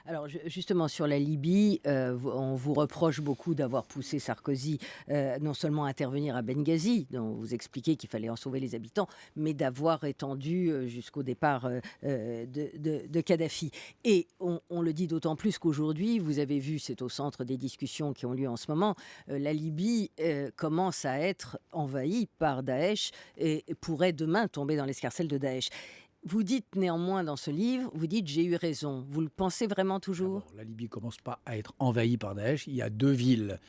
Alors justement sur la Libye, on vous reproche beaucoup d'avoir poussé Sarkozy, non seulement à intervenir à Benghazi, dont vous expliquez qu'il fallait en sauver les habitants, mais d'avoir étendu, jusqu'au départ, de Kadhafi. Et on le dit d'autant plus qu'aujourd'hui, vous avez vu, c'est au centre des discussions qui ont lieu en ce moment, la Libye, commence à être envahie par Daesh et pourrait demain tomber dans l'escarcelle de Daesh. Vous dites néanmoins dans ce livre, vous dites: «J'ai eu raison». Vous le pensez vraiment toujours? D'abord, la Libye commence pas à être envahie par Daesh. Il y a 2 villes,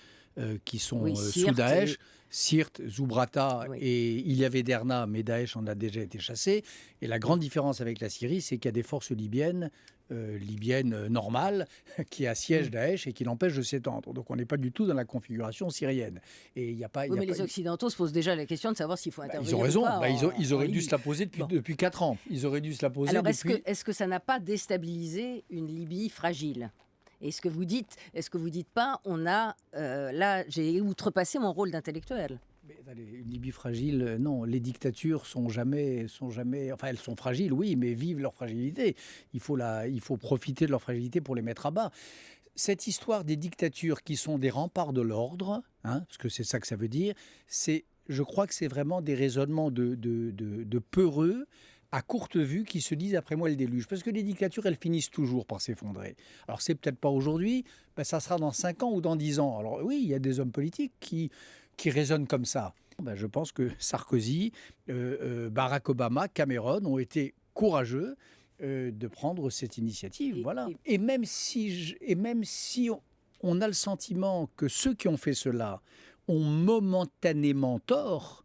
qui Oui, sont, sous Sirte Daesh, et Sirte, Zoubrata oui. et il y avait Derna, mais Daesh en a déjà été chassé. Et la grande différence avec la Syrie, c'est qu'il y a des forces libyennes, normales, qui Mmh. assiègent Daesh et qui l'empêchent de s'étendre. Donc on n'est pas du tout dans la configuration syrienne. Et il Oui, y a mais pas les Occidentaux se posent déjà la question de savoir s'il faut bah, ils ont intervenir ou raison. pas Bah, ils en auraient dû se Libye. la poser depuis Bon, depuis 4 ans. Ils auraient dû se la poser alors depuis. est-ce que ça n'a pas déstabilisé une Libye fragile? Est-ce que vous dites pas: «On a, là, j'ai outrepassé mon rôle d'intellectuel»? Mais attendez, une Libye fragile, non, les dictatures sont jamais, enfin elles sont fragiles, oui, mais vivent leur fragilité. Il faut profiter de leur fragilité pour les mettre à bas. Cette histoire des dictatures qui sont des remparts de l'ordre, hein, parce que c'est ça que ça veut dire, je crois que c'est vraiment des raisonnements de peureux à courte vue qui se disent après moi le déluge. Parce que les dictatures, elles finissent toujours par s'effondrer. Alors c'est peut-être pas aujourd'hui, ben, ça sera dans 5 ans ou dans 10 ans. Alors oui, il y a des hommes politiques qui raisonnent comme ça. Ben, je pense que Sarkozy, Barack Obama, Cameron ont été courageux de prendre cette initiative. Et Voilà. et Et même si on a le sentiment que ceux qui ont fait cela ont momentanément tort,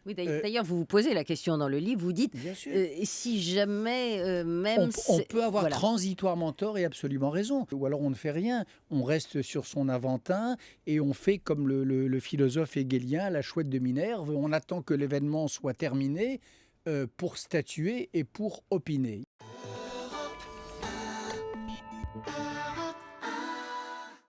oui, euh, d'ailleurs, vous vous posez la question dans le livre, vous dites, bien sûr. si jamais, même On c'est peut avoir voilà. transitoirement tort et absolument raison. Ou alors on ne fait rien, on reste sur son Aventin et on fait comme le philosophe hegelien, la chouette de Minerve, on attend que l'événement soit terminé pour statuer et pour opiner.